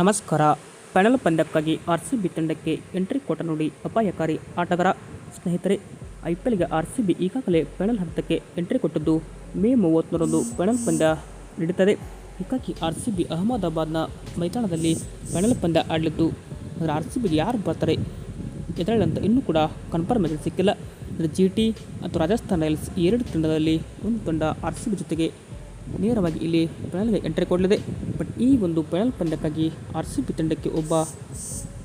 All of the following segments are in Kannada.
ನಮಸ್ಕಾರ. ಫೈನಲ್ ಪಂದ್ಯಕ್ಕಾಗಿ ಆರ್‌ಸಿಬಿ ತಂಡಕ್ಕೆ ಎಂಟ್ರಿ ಕೊಟ್ಟ ನುಡಿ ಅಪಾಯಕಾರಿ ಆಟಗಾರ. ಸ್ನೇಹಿತರೆ, ಐಪಿಎಲ್‌ಗೆ ಆರ್‌ಸಿಬಿ ಈಗಾಗಲೇ ಫೈನಲ್ ಹಂತಕ್ಕೆ ಎಂಟ್ರಿ ಕೊಟ್ಟಿದ್ದು ಮೇ 31ರಂದು ಫೈನಲ್ ಪಂದ್ಯ ನಡೀತದೆ. ಹೀಗಾಗಿ ಆರ್‌ಸಿಬಿ ಅಹಮದಾಬಾದ್ನ ಮೈದಾನದಲ್ಲಿ ಫೈನಲ್ ಪಂದ್ಯ ಆಡಲಿದ್ದು, ಆದರೆ ಆರ್‌ಸಿಬಿಗೆ ಯಾರು ಬರ್ತಾರೆ ಎದುರಾಳಿ ಇನ್ನೂ ಕೂಡ ಕನ್ಫರ್ಮೇಷನ್ ಸಿಕ್ಕಿಲ್ಲ. ಅಂದರೆ ಜಿಟಿ ಮತ್ತು ರಾಜಸ್ಥಾನ್ ರಾಯಲ್ಸ್ ಈ ಎರಡು ತಂಡದಲ್ಲಿ ಒಂದು ತಂಡ ಆರ್‌ಸಿಬಿ ಜೊತೆಗೆ ನೇರವಾಗಿ ಇಲ್ಲಿ ಫೈನಲ್ಗೆ ಎಂಟ್ರಿ ಕೊಡಲಿದೆ. ಬಟ್ ಈ ಒಂದು ಫೈನಲ್ ಪಂದ್ಯಕ್ಕಾಗಿ ಆರ್‌ಸಿಬಿ ತಂಡಕ್ಕೆ ಒಬ್ಬ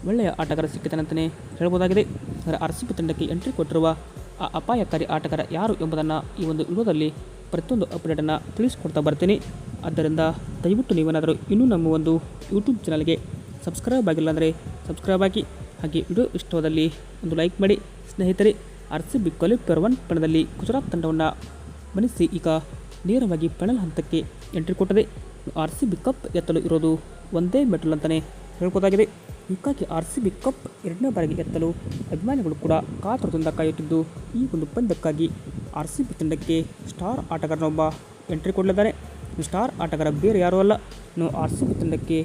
ಒಳ್ಳೆಯ ಆಟಗಾರ ಸಿಕ್ಕಿದ್ದಾನೆ ಅಂತಲೇ ಹೇಳ್ಬೋದಾಗಿದೆ. ಆದರೆ ಆರ್‌ಸಿಬಿ ತಂಡಕ್ಕೆ ಎಂಟ್ರಿ ಕೊಟ್ಟಿರುವ ಆ ಅಪಾಯಕಾರಿ ಆಟಗಾರ ಯಾರು ಎಂಬುದನ್ನು ಈ ಒಂದು ವಿಡಿಯೋದಲ್ಲಿ ಪ್ರತಿಯೊಂದು ಅಪ್ಡೇಟನ್ನು ತಿಳಿಸ್ಕೊಡ್ತಾ ಬರ್ತೀನಿ. ಆದ್ದರಿಂದ ದಯವಿಟ್ಟು ನೀವೇನಾದರೂ ಇನ್ನೂ ನಮ್ಮ ಒಂದು ಯೂಟ್ಯೂಬ್ ಚಾನಲ್ಗೆ ಸಬ್ಸ್ಕ್ರೈಬ್ ಆಗಿಲ್ಲ ಅಂದರೆ ಸಬ್ಸ್ಕ್ರೈಬ್ ಆಗಿ, ಹಾಗೆ ವಿಡಿಯೋ ಇಷ್ಟವಾದಲ್ಲಿ ಒಂದು ಲೈಕ್ ಮಾಡಿ. ಸ್ನೇಹಿತರೆ, ಆರ್‌ಸಿಬಿ ಕ್ವಾಲಿಫೈಯರ್ 1 ಪಂದ್ಯದಲ್ಲಿ ಗುಜರಾತ್ ತಂಡವನ್ನು ಮಣಿಸಿ ಈಗ ನೇರವಾಗಿ ಫೈನಲ್ ಹಂತಕ್ಕೆ ಎಂಟ್ರಿ ಕೊಟ್ಟಿದೆ. ಆರ್‌ಸಿಬಿ ಕಪ್ ಎತ್ತಲು ಇರೋದು ಒಂದೇ ಮೆಟಲ್ ಅಂತಲೇ ಹೇಳ್ಬೋದಾಗಿದೆ. ಹೀಗಾಗಿ ಆರ್‌ಸಿಬಿ ಕಪ್ ಎರಡನೇ ಬಾರಿಗೆ ಎತ್ತಲು ಅಭಿಮಾನಿಗಳು ಕೂಡ ಕಾತುರದಿಂದ ಕಾಯುತ್ತಿದ್ದು, ಈ ಒಂದು ಪಂದ್ಯಕ್ಕಾಗಿ ಆರ್‌ಸಿಬಿ ತಂಡಕ್ಕೆ ಸ್ಟಾರ್ ಆಟಗಾರನೊಬ್ಬ ಎಂಟ್ರಿ ಕೊಡಲಿದ್ದಾರೆ. ಸ್ಟಾರ್ ಆಟಗಾರ ಬೇರೆ ಯಾರೂ ಅಲ್ಲ, ಆರ್‌ಸಿಬಿ ತಂಡಕ್ಕೆ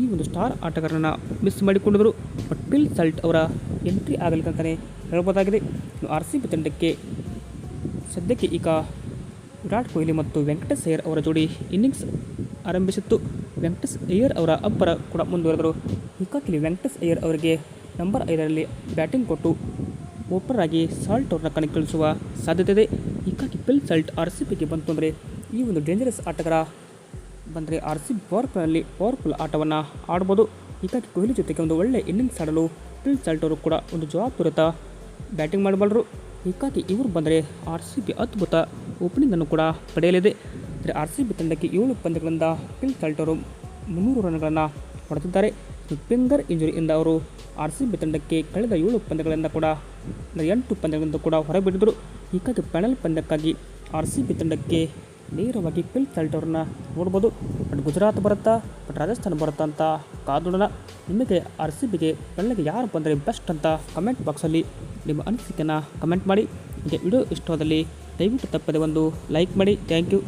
ಈ ಒಂದು ಸ್ಟಾರ್ ಆಟಗಾರನ ಮಿಸ್ ಮಾಡಿಕೊಂಡಿದ್ದರು. ಬಟ್ ಫಿಲ್ ಸಾಲ್ಟ್ ಅವರ ಎಂಟ್ರಿ ಆಗಲಿದೆ ಅಂತಲೇ ಹೇಳ್ಬೋದಾಗಿದೆ. ಆರ್‌ಸಿಬಿ ತಂಡಕ್ಕೆ ಸದ್ಯಕ್ಕೆ ಈಗ ವಿರಾಟ್ ಕೊಹ್ಲಿ ಮತ್ತು ವೆಂಕಟೇಶ್ ಅಯ್ಯರ್ ಅವರ ಜೋಡಿ ಇನ್ನಿಂಗ್ಸ್ ಆರಂಭಿಸಿತ್ತು. ವೆಂಕಟೇಶ್ ಅಯ್ಯರ್ ಅವರ ಅಬ್ಬರ ಕೂಡ ಮುಂದುವರೆದರು. ಹೀಗಾಗಿ ವೆಂಕಟೇಶ್ ಅಯ್ಯರ್ ಅವರಿಗೆ ನಂಬರ್ 5ರಲ್ಲಿ ಬ್ಯಾಟಿಂಗ್ ಕೊಟ್ಟು ಓಪನರ್ ಆಗಿ ಸಾಲ್ಟ್ ಅವ್ರನ್ನ ಕಣಕ್ಕಿಳಿಸುವ ಸಾಧ್ಯತೆ ಇದೆ. ಹೀಗಾಗಿ ಫಿಲ್ ಸಾಲ್ಟ್ ಆರ್‌ಸಿಬಿಗೆ ಬಂತು ಅಂದರೆ ಈ ಒಂದು ಡೇಂಜರಸ್ ಆಟಗಾರ ಬಂದರೆ ಆರ್‌ಸಿಬಿ ಪವರ್ಫುಲ್ ಆಟವನ್ನು ಆಡ್ಬೋದು. ಹೀಗಾಗಿ ಕೊಹ್ಲಿ ಜೊತೆಗೆ ಒಂದು ಒಳ್ಳೆಯ ಇನ್ನಿಂಗ್ಸ್ ಆಡಲು ಫಿಲ್ ಸಾಲ್ಟ್ ಅವರು ಕೂಡ ಒಂದು ಜವಾಬ್ದಾರಿಯುತ ಬ್ಯಾಟಿಂಗ್ ಮಾಡಬಲ್ಲರು. ಹೀಗಾಗಿ ಇವರು ಬಂದರೆ ಆರ್‌ಸಿಬಿ ಅದ್ಭುತ ಓಪನಿಂಗನ್ನು ಕೂಡ ಪಡೆಯಲಿದೆ. ಅಂದರೆ ಆರ್‌ಸಿಬಿ ತಂಡಕ್ಕೆ 7 ಪಂದ್ಯಗಳಿಂದ ಫಿಲ್ ಸಾಲ್ಟ್ ಅವರು 300 ರನ್ಗಳನ್ನು ಹೊಡೆದಿದ್ದಾರೆ. ಫಿಂಗರ್ ಇಂಜುರಿಯಿಂದ ಅವರು ಆರ್‌ಸಿಬಿ ತಂಡಕ್ಕೆ ಕಳೆದ 7 ಪಂದ್ಯಗಳಿಂದ ಕೂಡ 8 ಪಂದ್ಯಗಳಿಂದ ಕೂಡ ಹೊರಬಿದ್ದಿದ್ದರು. ಹೀಗಾಗಿ ಫೈನಲ್ ಪಂದ್ಯಕ್ಕಾಗಿ ಆರ್‌ಸಿಬಿ ತಂಡಕ್ಕೆ ನೇರವಾಗಿ ಫಿಲ್ ಸಾಲ್ಟ್ ಅವ್ರನ್ನ ನೋಡ್ಬೋದು. ಬಟ್ ಗುಜರಾತ್ ಬರುತ್ತಾ, ಬಟ್ ರಾಜಸ್ಥಾನ ಬರುತ್ತಾ ಅಂತ ಕಾದೋಣ. ನಿಮಗೆ ಆರ್‌ಸಿಬಿಗೆ ಫೈನಲ್ಗೆ ಯಾರು ಬಂದರೆ ಬೆಸ್ಟ್ ಅಂತ ಕಮೆಂಟ್ ಬಾಕ್ಸಲ್ಲಿ ನಿಮ್ಮ ಅನಿಸಿಕೆಯನ್ನು ಕಮೆಂಟ್ ಮಾಡಿ. ಹೀಗೆ ವಿಡಿಯೋ ಇಷ್ಟವಾದಲ್ಲಿ ದಯವಿಟ್ಟು ತಪ್ಪದೆ ಒಂದು ಲೈಕ್ ಮಾಡಿ. Thank you.